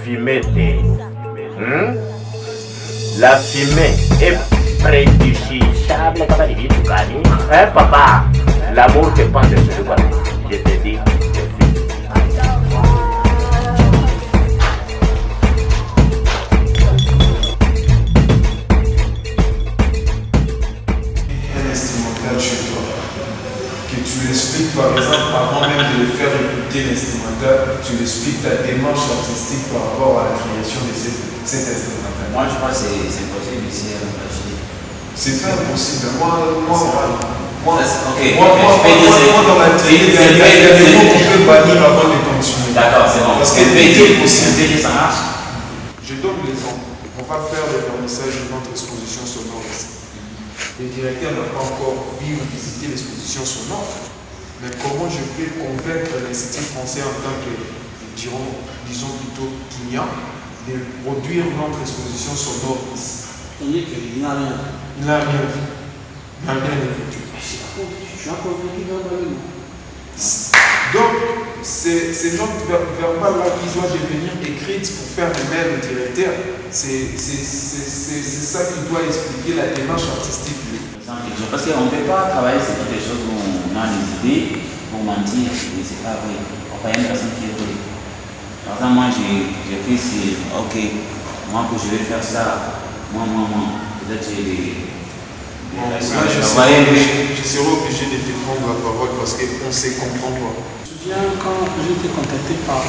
Fumette. La fumée est préjudiciable comme elle dit tout gagner. Hein papa, l'amour dépend de ce que je te dis. Un instrumental chez toi, que tu l'expliques par exemple avant même de le faire écouter l'instrumental, tu l'expliques ta démarche artistique par rapport à la création de cet instrumental. Moi je pense que c'est impossible ici à l'imaginer. C'est pas impossible. Moi dans la télé, il y a des mots qu'on peut bannir avant de continuer. D'accord, c'est bon. Parce que c'est possible, ça marche. Je donne l'exemple. On va faire le vernissage de notre exposition sonore ici. Le directeur n'a pas encore vu ou visité l'exposition sonore. Mais comment je peux convaincre l'Institut français en tant que, disons plutôt client, de produire notre exposition sonore ici? Il n'a rien. Il n'a rien vu. Il n'a rien vu. Tu as convaincu verbalement. Donc, c'est notre verbal là qui doit devenir écrite pour faire le mail au directeur. C'est ça qui doit expliquer la démarche artistique. Parce qu'on ne peut pas travailler sur toutes les choses où on a des idées pour mentir, et c'est pas vrai. Enfin, il y a une personne qui est vraie. Par exemple, moi j'ai pris si, ok, moi que je vais faire ça, moi, peut-être j'ai des. Je serai obligé de te prendre la parole parce qu'on ne se comprend pas. Je me souviens quand j'ai été contacté par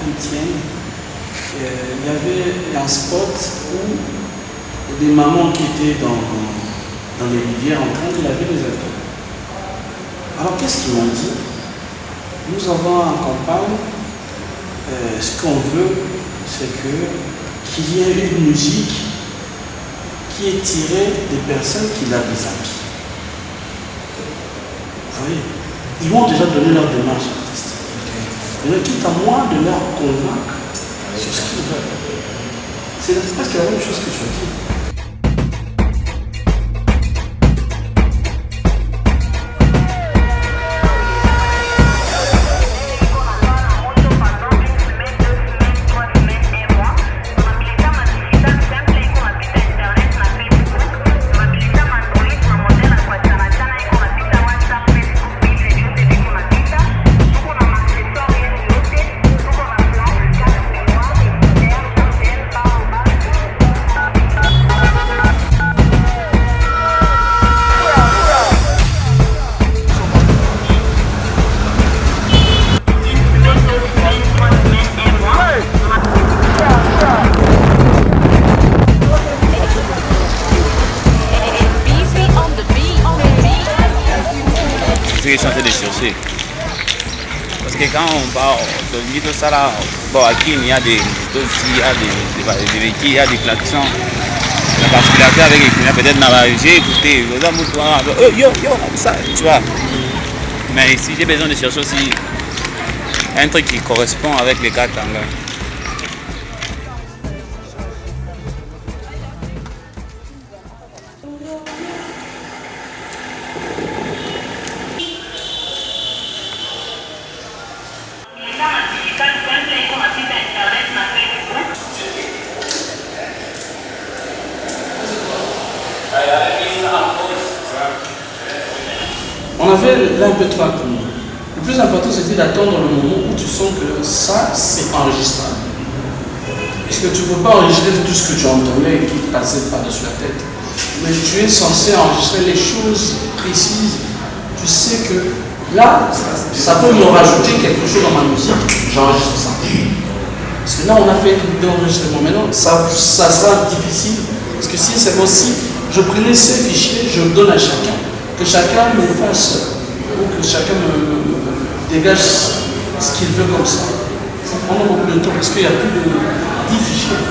Etienne, il y avait un spot où des mamans qui étaient dans les rivières en train de laver les atos. Alors qu'est-ce qu'ils m'ont dit? Nous avons en campagne, ce qu'on veut, c'est qu'il y ait une musique qui est tirée des personnes qui lavent les habits. Vous voyez, ils m'ont déjà donné leur démarche artistique. Mais quitte à moi de leur convaincre sur ce qu'ils veulent. C'est presque la même chose que je dis. Chanter des chercher. Parce que quand on parle de tout ça là, bon, à qui il y a des motos, il y a des véhicules, il y a des klaxons. La particularité avec les clients, peut-être j'ai écouté, yo, ça, tu vois. Mais ici, j'ai besoin de chercher aussi un truc qui correspond avec les cas Tanga. On avait là un peu trop accompagné. Le plus important, c'était d'attendre le moment où tu sens que ça, c'est enregistrable. Parce que tu ne peux pas enregistrer tout ce que tu entendais et qui passait par-dessus la tête. Mais tu es censé enregistrer les choses précises. Tu sais que là, ça peut me rajouter quelque chose dans ma musique. J'enregistre ça. Parce que là, on a fait l'enregistrement. Maintenant, ça sera difficile. Parce que si c'est possible, je prenais ces fichiers, je le donne à chacun. Que chacun me fasse, ou que chacun me dégage ce qu'il veut comme ça. Ça prend beaucoup de temps parce qu'il y a plus de 10 fichiers.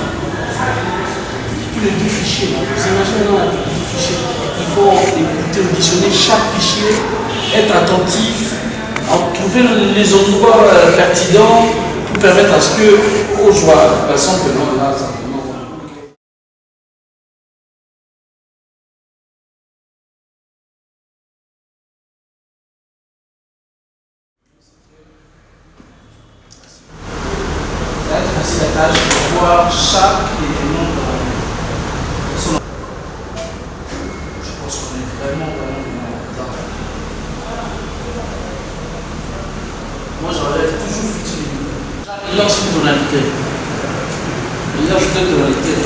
Plus de 10 fichiers. Vous imaginez, là, 10 fichiers. Il faut écouter, auditionner chaque fichier, être attentif, trouver les endroits pertinents pour permettre à ce que aux joueurs, les personnes que l'on a simplement. Ça va être facile la tâche de voir chaque élément de son. Je pense qu'on est vraiment bien dedans. Moi j'enlève toujours futile. Lance une tonalité. Lance deux tonalités.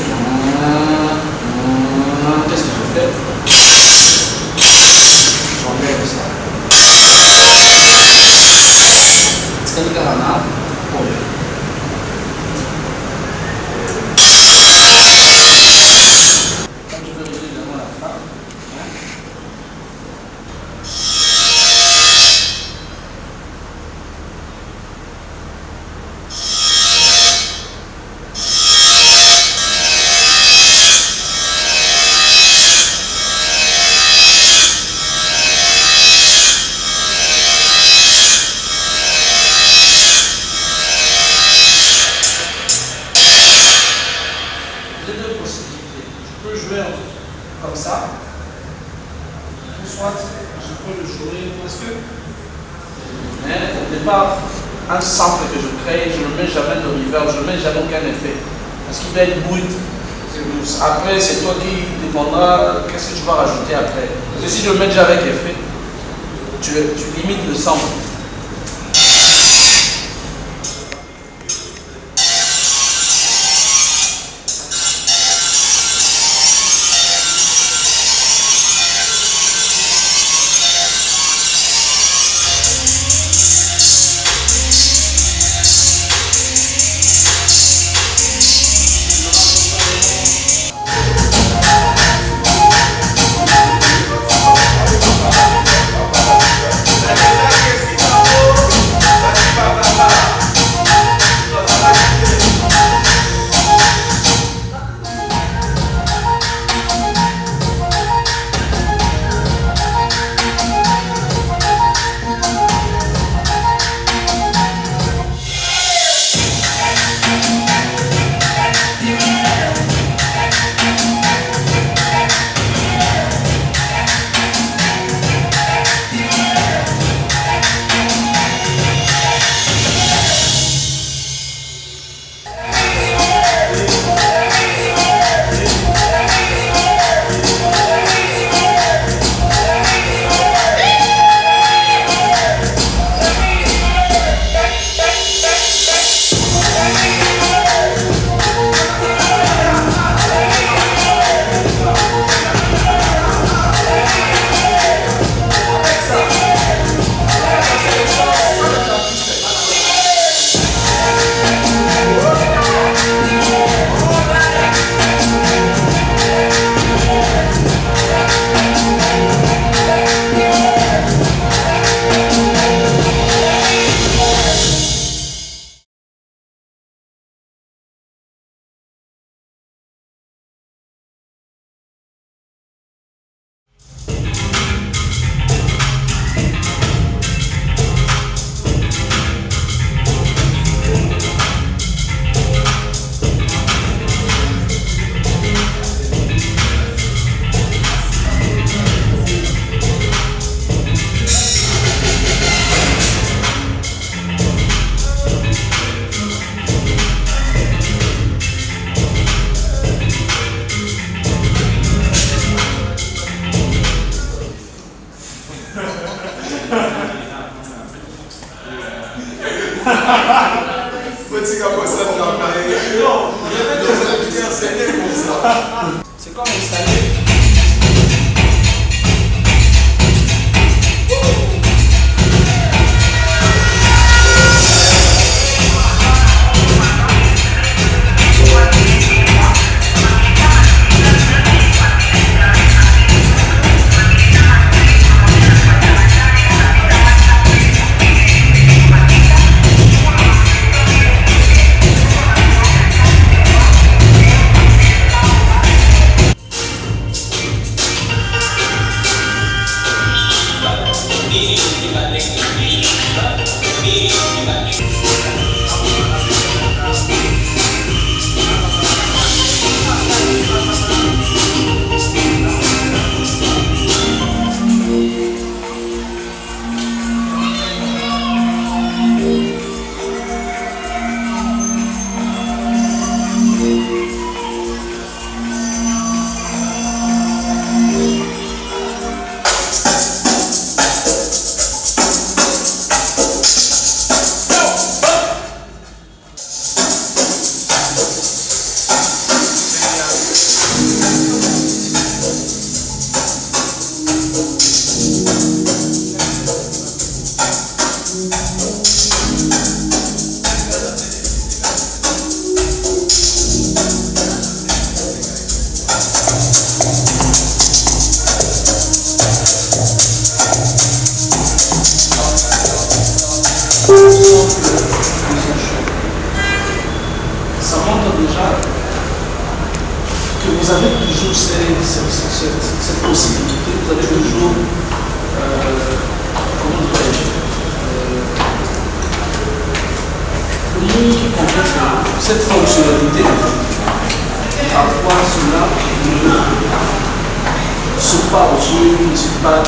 Qu'est-ce que je fais? J'enlève ça. C'est le carana. Bon. Comme je veux régler également la femme. Comme ça, ou soit je peux le jouer parce que, mais au départ, un sample que je crée, je ne mets jamais de reverb, je ne mets jamais aucun effet parce qu'il va être brut. Après, c'est toi qui dépendras qu'est-ce que tu vas rajouter après. Parce que si je le mets déjà avec effet, tu limites le sample. C'est comme installer. socle de son choix. Ça montre déjà que vous avez toujours cette possibilité, vous avez toujours, comment dirais-je, le monde qui comprend cette fonctionnalité. Parfois, cela ne saute pas aux yeux, ne saute pas.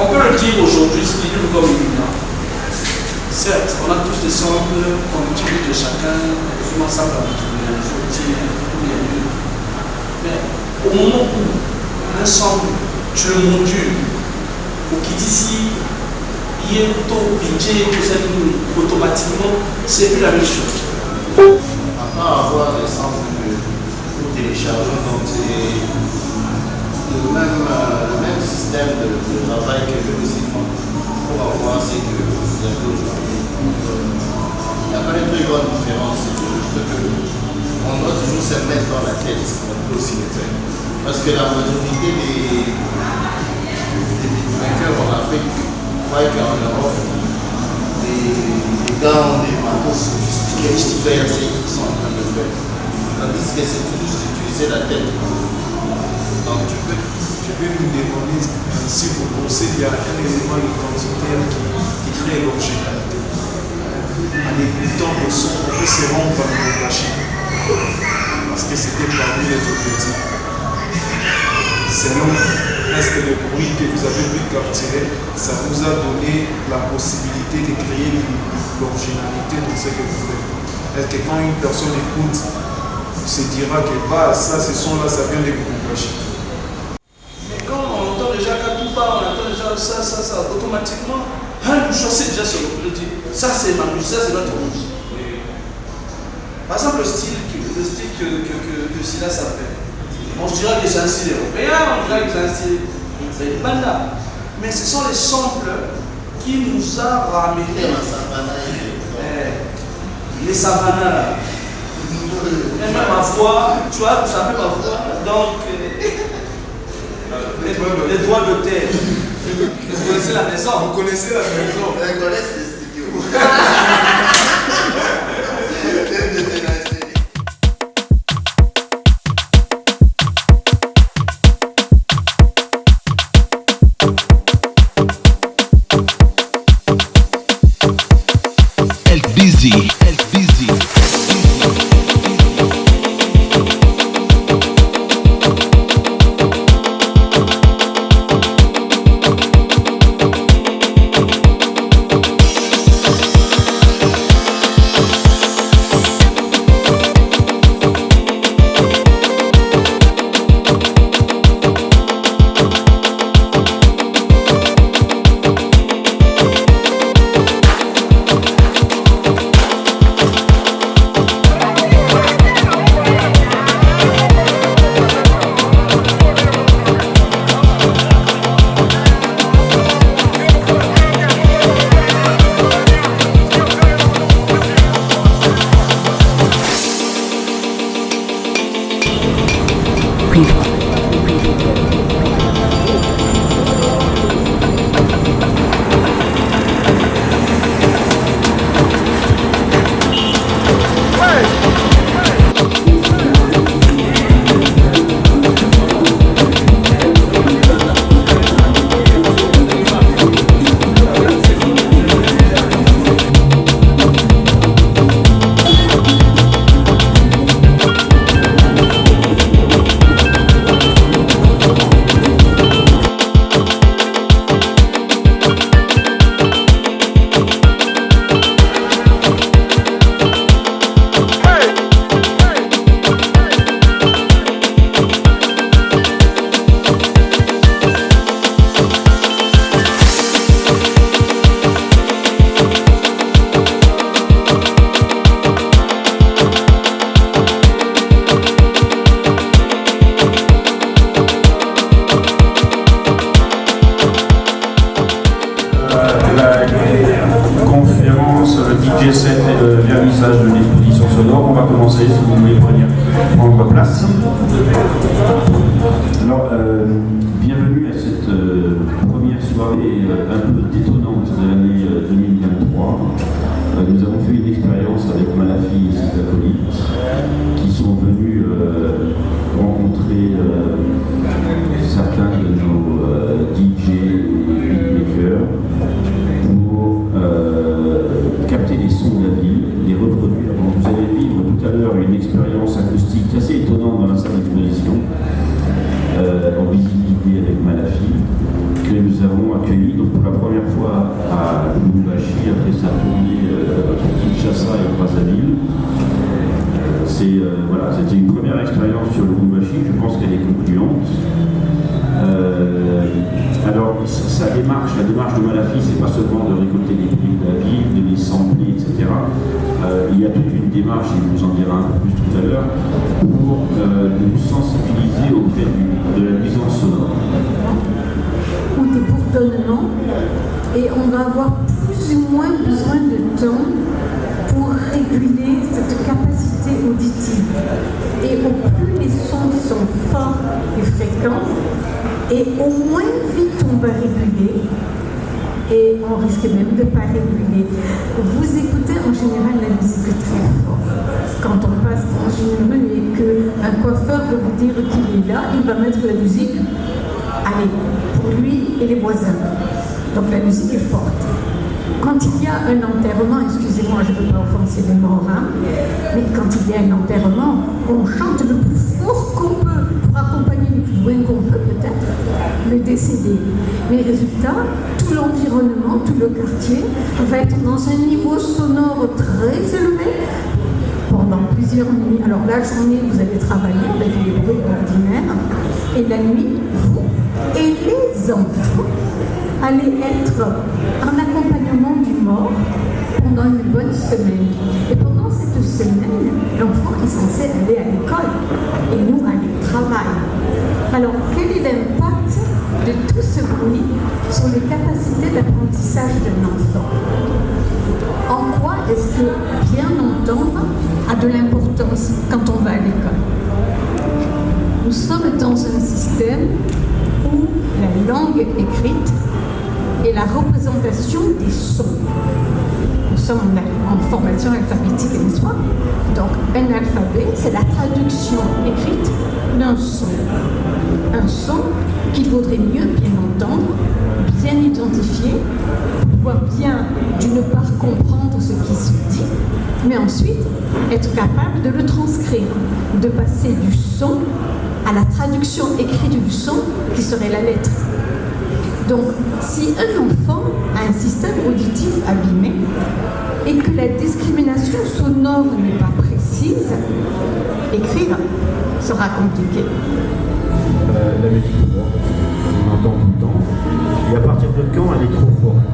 On peut le dire aujourd'hui, spirituel comme éminent. Certes, on a tous des samples qu'on utilise de chacun, souvent ça va mais au moment où un sample, tu le modules, pour qu'il d'ici, bientôt, budget, tout ça, automatiquement, c'est plus la même chose. À part avoir des samples que vous téléchargez, donc c'est le même système de travail que je aussi fais pour avoir ce que vous avez aujourd'hui. Il n'y a pas une très grande différence, c'est juste qu'on doit toujours se mettre dans la tête, on peut aussi le faire. Parce que la majorité des vainqueurs en Afrique, voient qu'en Europe, les gars ont des matos sophistiqués qui font ce qu'ils sont en train de faire. Tandis que c'est toujours d'utiliser la tête. Donc tu peux. Je vais vous demander si vous pensez qu'il y a un élément identitaire qui crée l'originalité. En écoutant vos sons, on peut se rendre dans le machine. Parce que c'était parmi les objectifs. Selon est-ce que le bruit que vous avez pu capturer, ça vous a donné la possibilité de créer l'originalité de ce que vous faites. Est-ce que quand une personne écoute, se dira que bah, ça, ce son-là, ça vient de Lubumbashi. Mais quand on entend déjà Katouba, on entend déjà ça, automatiquement, vous choisissez déjà sur le dit, ça c'est ma musique, ça c'est notre musique. Par exemple, le style que Silas a fait. On se dira que c'est un style européen, on dira que c'est un style. C'est une banda. Mais ce sont les samples qui nous a ramené. Les savanas. Et même ma voix, tu vois, ça fait ma voix. Donc, les doigts de terre. Vous connaissez la maison? Vous connaissez la maison? Ils connaissent les studios. Busy. commencer, si vous voulez prendre place. Alors, bienvenue à cette première soirée soirée un peu détonnante de l'année 2023. Nous avons fait une expérience avec Malafi et ses acolytes qui sont venus rencontrer certains de nos DJ et beatmakers pour capter les sons de la ville, les reproduire. Donc vous allez vivre tout à l'heure une expérience acoustique assez étonnante dans la salle d'exposition, en visibilité avec Malafi, que nous avons accueilli donc, pour la première fois à Lubumbashi après sa tournée entre Kinshasa et Brazzaville. C'était une première expérience sur Lubumbashi, je pense qu'elle est concluante. Alors, la démarche de Malafi, c'est pas seulement de récolter des prix de la ville, de les sampler, etc. Il y a toute une démarche, il nous en dira un peu plus tout à l'heure, pour nous sensibiliser auprès de la nuisance sonore. Ou des bourdonnements, et on va avoir plus ou moins besoin de temps pour réguler cette capacité auditive. Et au plus les sons sont forts et fréquents, et au moins vite on va réguler, et on risque même de ne pas réguler. Vous écoutez en général la musique très fort. Quand on passe dans une rue et qu'un coiffeur veut vous dire qu'il est là, il va mettre la musique, allez, pour lui et les voisins. Donc la musique est forte. Quand il y a un enterrement, excusez-moi, je ne veux pas offenser les morts, mais quand il y a un enterrement, on chante le plus fort qu'on peut pour accompagner le plus loin qu'on peut peut-être le décédé. Mais résultat, tout l'environnement, tout le quartier va être dans un niveau sonore très élevé pendant plusieurs nuits. Alors la journée, vous allez travailler avec les bruits ordinaires, et la nuit, vous et les enfants allez être en accompagnement du mort pendant une bonne semaine. Et pendant cette semaine, l'enfant est censé aller à l'école et nous aller au travail. Alors, quel est l'impact de tout ce bruit sur les capacités d'apprentissage d'un enfant? En quoi est-ce que bien entendre a de l'importance quand on va à l'école? Nous sommes dans un système où la langue écrite et la représentation des sons. Nous sommes en formation alphabétique, n'est-ce pas? Donc, un alphabet, c'est la traduction écrite d'un son. Un son qu'il vaudrait mieux bien entendre, bien identifier, pouvoir bien, d'une part, comprendre ce qui se dit, mais ensuite, être capable de le transcrire, de passer du son à la traduction écrite du son, qui serait la lettre. Donc, si un enfant a un système auditif abîmé et que la discrimination sonore n'est pas précise, écrire sera compliqué. La musique forte, on entend tout le temps. Et à partir de quand elle est trop forte?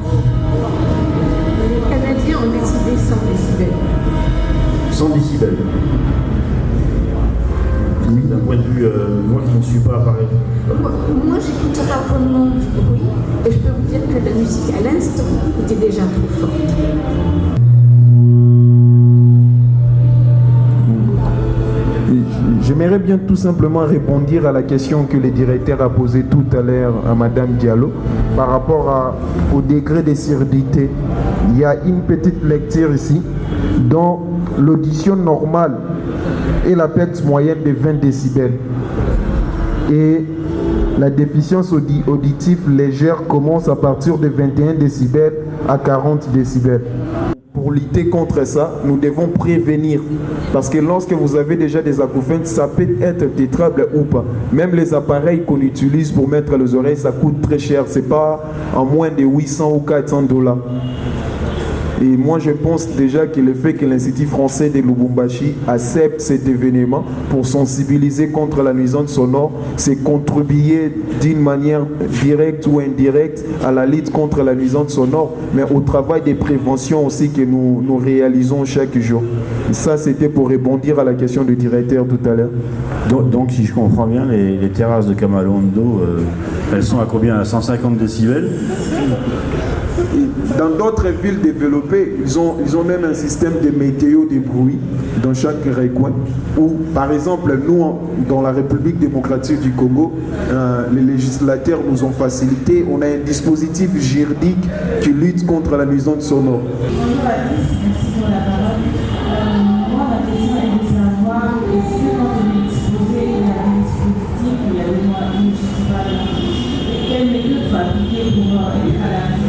Les Canadiens ont décidé 100 décibels. 100 décibels. Oui, d'un point de vue, moi qui ne suis pas appareil. Moi, j'écoute rarement du bruit, et je peux vous dire que la musique à l'instant était déjà trop forte. J'aimerais bien tout simplement répondre à la question que le directeur a posée tout à l'heure à Madame Diallo par rapport au degré de surdité. Il y a une petite lecture ici dont l'audition normale est la perte moyenne de 20 décibels. Et la déficience auditive légère commence à partir de 21 décibels à 40 décibels. Pour lutter contre ça, nous devons prévenir. Parce que lorsque vous avez déjà des acouphènes, ça peut être tétrable ou pas. Même les appareils qu'on utilise pour mettre les oreilles, ça coûte très cher. C'est pas en moins de 800 ou 400 $. Et moi, je pense déjà que le fait que l'Institut français de Lubumbashi accepte cet événement pour sensibiliser contre la nuisance sonore, c'est contribuer d'une manière directe ou indirecte à la lutte contre la nuisance sonore, mais au travail de prévention aussi que nous réalisons chaque jour. Et ça, c'était pour répondre à la question du directeur tout à l'heure. Donc, si je comprends bien, les terrasses de Kamalondo, elles sont à combien? À 150 décibels? Dans d'autres villes développées, ils ont même un système de météo des bruits dans chaque recoin. Où, par exemple, nous, dans la République démocratique du Congo, les législateurs nous ont facilité. On a un dispositif juridique qui lutte contre la nuisance sonore. Bonjour à tous, merci pour la parole. Moi, ma question est de savoir, est-ce que quand on est exposé, il y a un dispositif, il y a des moyens, je ne sais pas, quelle méthode faut appliquer pour être à la vie?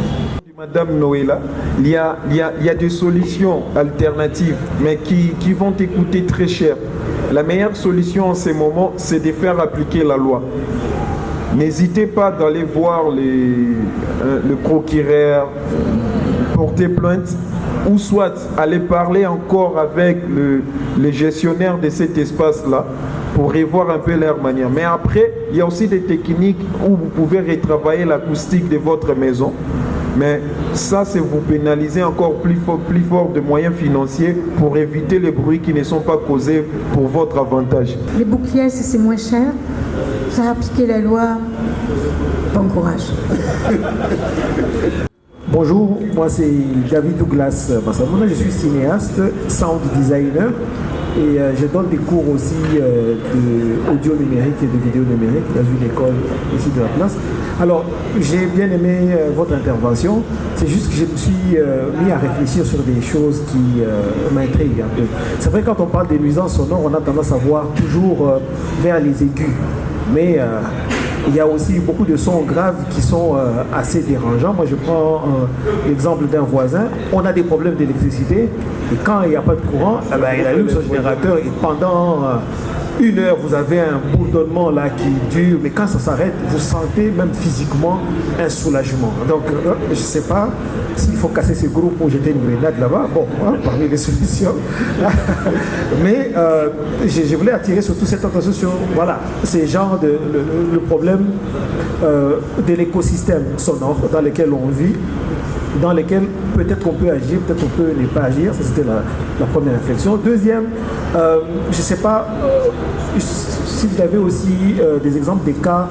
Madame Noëlla, il y a des solutions alternatives, mais qui vont te coûter très cher. La meilleure solution en ce moment, c'est de faire appliquer la loi. N'hésitez pas d'aller voir le procureur, porter plainte, ou soit aller parler encore avec le gestionnaire de cet espace-là pour revoir un peu leur manière. Mais après, il y a aussi des techniques où vous pouvez retravailler l'acoustique de votre maison. Mais ça, c'est vous pénaliser encore plus fort de moyens financiers pour éviter les bruits qui ne sont pas causés pour votre avantage. Les boucliers, c'est moins cher. Faire appliquer la loi, bon courage. Bonjour, moi c'est David Douglas Massamona, je suis cinéaste, sound designer et je donne des cours aussi d'audio numérique et de vidéo numérique dans une école ici de la place. Alors, j'ai bien aimé votre intervention, c'est juste que je me suis mis à réfléchir sur des choses qui m'intriguent un peu. C'est vrai, quand on parle des nuisances sonores, on a tendance à voir toujours vers les aigus, mais il y a aussi beaucoup de sons graves qui sont assez dérangeants. Moi, je prends l'exemple d'un voisin. On a des problèmes d'électricité et quand il n'y a pas de courant, eh ben, il allume son générateur et pendant 1 heure, vous avez un bourdonnement là qui dure. Mais quand ça s'arrête, vous sentez même physiquement un soulagement. Donc, je ne sais pas s'il faut casser ce groupe ou jeter une grenade là-bas. Bon, parmi les solutions. Mais je voulais attirer surtout cette attention sur voilà, ces genres le problème de l'écosystème sonore dans lequel on vit, dans lesquels peut-être qu'on peut agir, peut-être qu'on peut ne pas agir. Ça, c'était la première réflexion. Deuxième, je ne sais pas si vous avez aussi des exemples des cas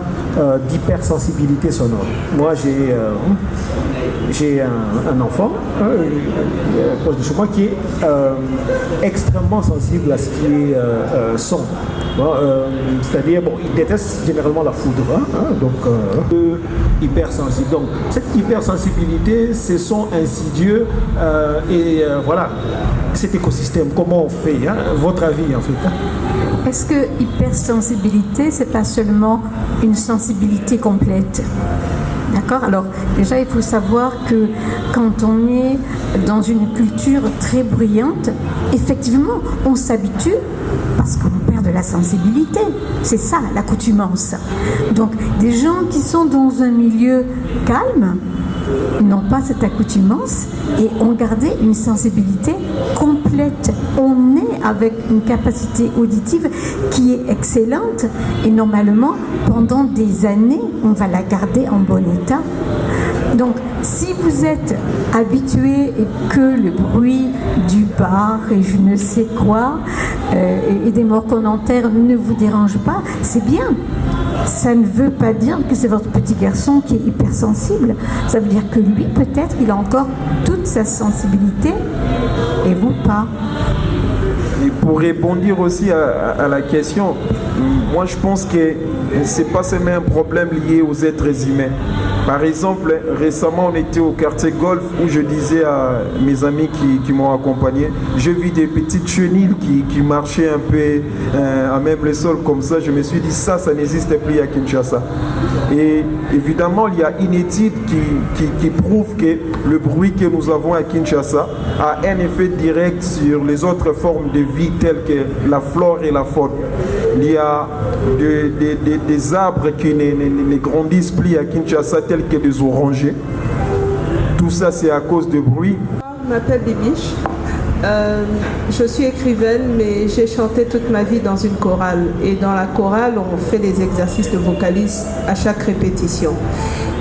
d'hypersensibilité sonore. Moi, j'ai un enfant proche de chez moi qui est extrêmement sensible à ce qui est son. C'est-à-dire, bon, il déteste généralement la foudre, donc hypersensible. Donc, cette hypersensibilité, ces sons insidieux et voilà, cet écosystème, comment on fait, votre avis en fait. Est-ce que hypersensibilité, c'est pas seulement une sensibilité complète? D'accord? Alors, déjà, il faut savoir que quand on est dans une culture très bruyante, effectivement, on s'habitue parce qu'on perd de la sensibilité. C'est ça, l'accoutumance. Donc, des gens qui sont dans un milieu calme n'ont pas cette accoutumance et ont gardé une sensibilité complète. On est avec une capacité auditive qui est excellente et normalement, pendant des années, on va la garder en bon état. Donc, si vous êtes habitué et que le bruit du bar et je ne sais quoi et des morts qu'on enterre ne vous dérange pas, c'est bien. Ça ne veut pas dire que c'est votre petit garçon qui est hypersensible. Ça veut dire que lui, peut-être, il a encore toute sa sensibilité et vous pas. Et pour répondre aussi à la question, moi je pense que ce n'est pas seulement un problème lié aux êtres humains. Par exemple, récemment, on était au quartier Golf où je disais à mes amis qui m'ont accompagné, je vis des petites chenilles qui marchaient un peu à même le sol comme ça. Je me suis dit, ça n'existe plus à Kinshasa. Et évidemment, il y a une étude qui prouve que le bruit que nous avons à Kinshasa a un effet direct sur les autres formes de vie telles que la flore et la faune. Il y a des arbres qui ne grandissent plus à Kinshasa tels que des orangers. Tout ça, c'est à cause de bruit. Je m'appelle Bibiche. Je suis écrivaine, mais j'ai chanté toute ma vie dans une chorale. Et dans la chorale, on fait des exercices de vocalise à chaque répétition.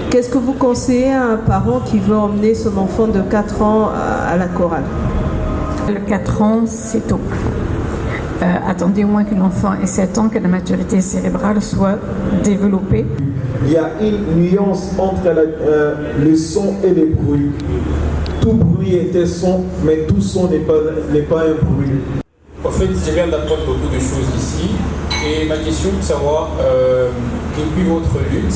Qu'est-ce que vous conseillez à un parent qui veut emmener son enfant de 4 ans à la chorale? Le 4 ans, c'est tôt. attendez au moins que l'enfant ait 7 ans, que la maturité cérébrale soit développée. Il y a une nuance entre le son et les bruits. Tout bruit est un son, mais tout son n'est pas un bruit. En fait, je viens d'apprendre beaucoup de choses ici. Et ma question est de savoir, depuis votre lutte,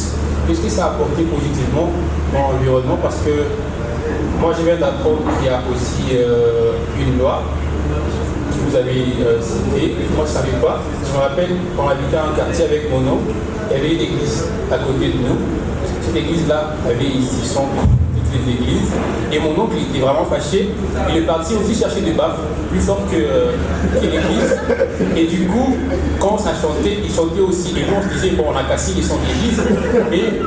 qu'est-ce que ça a apporté positivement dans l'environnement? Parce que moi, je viens d'apprendre qu'il y a aussi une loi que vous avez citée. Moi, je ne savais pas. Je me rappelle, quand on habitait un quartier avec mon oncle, il y avait une église à côté de nous. Cette église-là avait ici son toutes les églises. Et mon oncle était vraiment fâché. Il est parti aussi chercher des baffes plus fortes que l'église. Et du coup, quand ça chantait, il chantait aussi. Et nous, on se disait, bon, on a cassé les sons d'église. Mais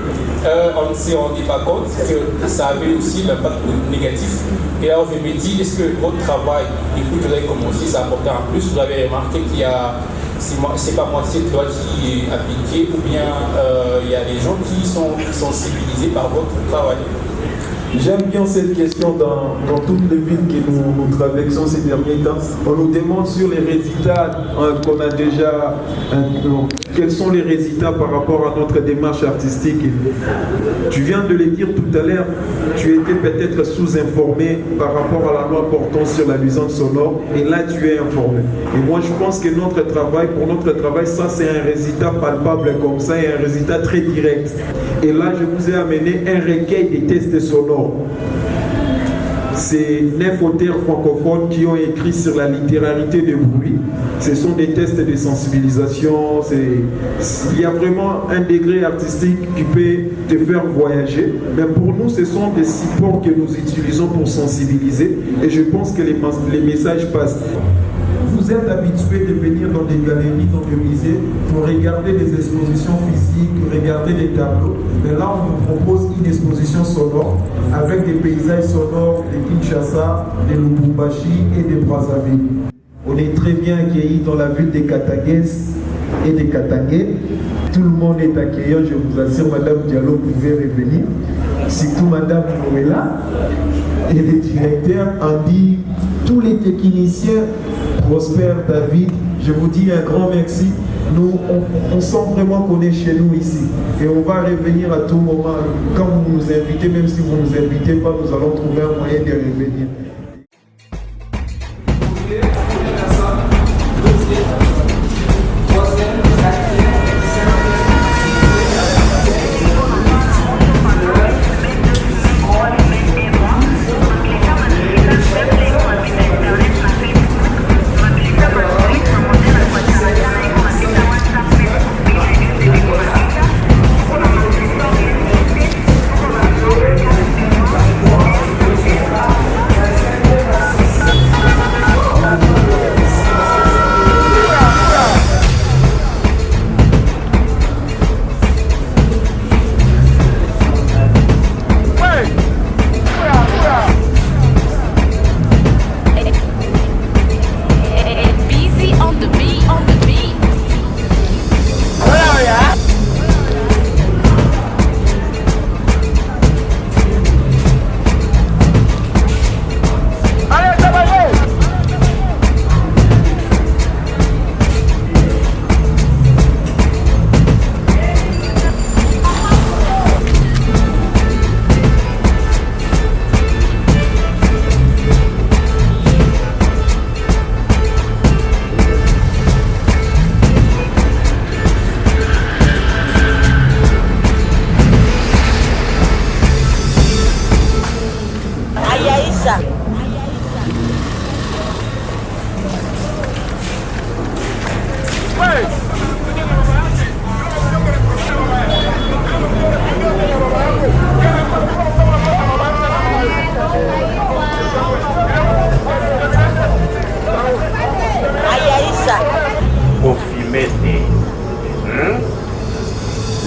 on ne s'est rendu pas compte que ça avait aussi l'impact négatif. Et alors, je me dis, est-ce que votre travail, écoute, vous avez commencé, ça a apporté un plus? Vous avez remarqué qu'il y a. C'est pas moi cette loi qui est appliquée, ou bien il y a des gens qui sont sensibilisés par votre travail? J'aime bien cette question dans toutes les villes que nous traversons ces derniers temps. On nous demande sur les résultats qu'on a déjà. Quels sont les résultats par rapport à notre démarche artistique? Tu viens de le dire tout à l'heure, tu étais peut-être sous-informé par rapport à la loi portant sur la nuisance sonore, et là tu es informé. Et moi je pense que pour notre travail, ça c'est un résultat palpable comme ça, et un résultat très direct. Et là je vous ai amené un recueil des tests sonores. C'est 9 auteurs francophones qui ont écrit sur la littéralité de bruit. Ce sont des tests de sensibilisation. Il y a vraiment un degré artistique qui peut te faire voyager. Mais pour nous, ce sont des supports que nous utilisons pour sensibiliser. Et je pense que les messages passent. Vous êtes habitué de venir dans des galeries, dans des musées, pour regarder des expositions physiques, regarder des tableaux. Mais là, on nous propose une exposition sonore avec des paysages sonores de Kinshasa, de Lubumbashi et de Brazzaville. On est très bien accueillis dans la ville de Katangais et de Katangais. Tout le monde est accueillant, je vous assure, Madame Diallo, vous pouvez revenir. Surtout Madame Noëlla et les directeurs ont dit tous les techniciens. Prosper David, je vous dis un grand merci. Nous, on sent vraiment qu'on est chez nous ici. Et on va revenir à tout moment. Quand vous nous invitez, même si vous ne nous invitez pas, nous allons trouver un moyen de revenir.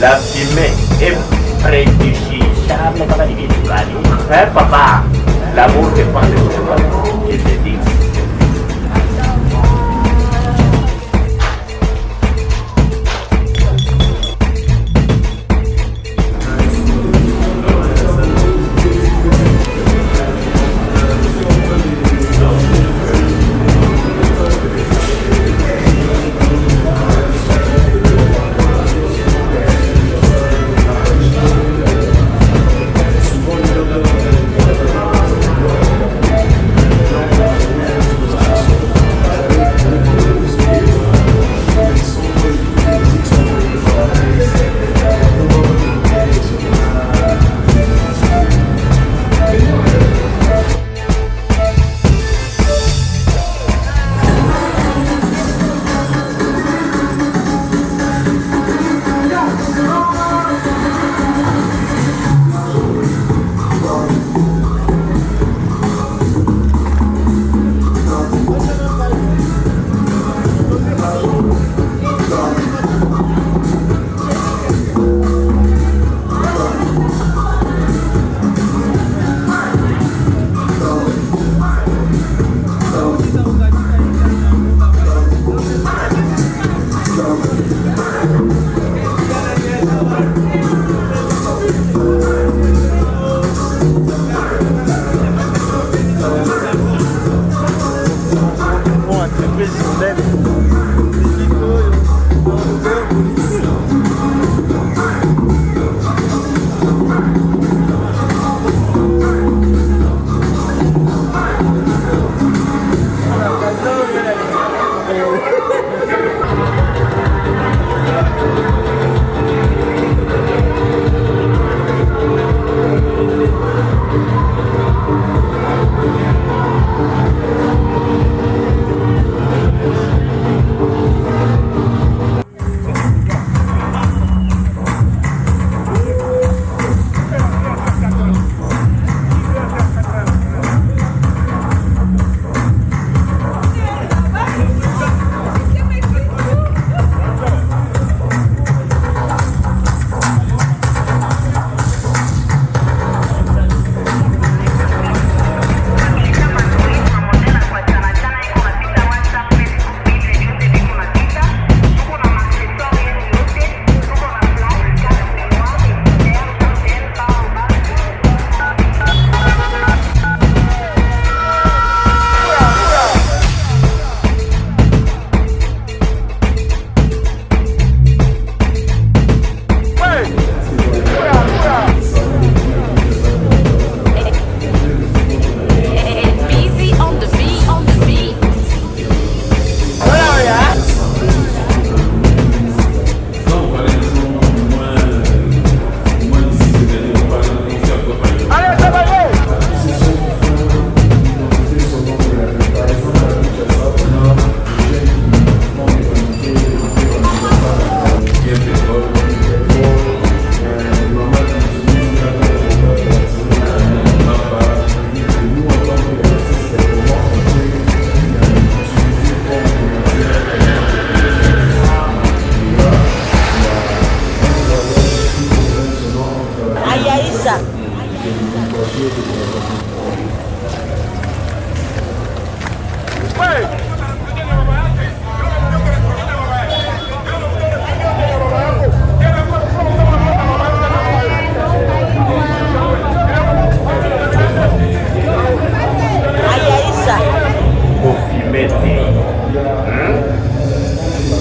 La fumée est préjudiciable comme elle dit tout gagner. Hein, papa, l'amour dépend de toi. Je te dis.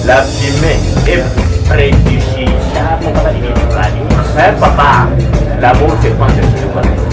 La fumée est préjudiciable. Papa, l'amour c'est pas de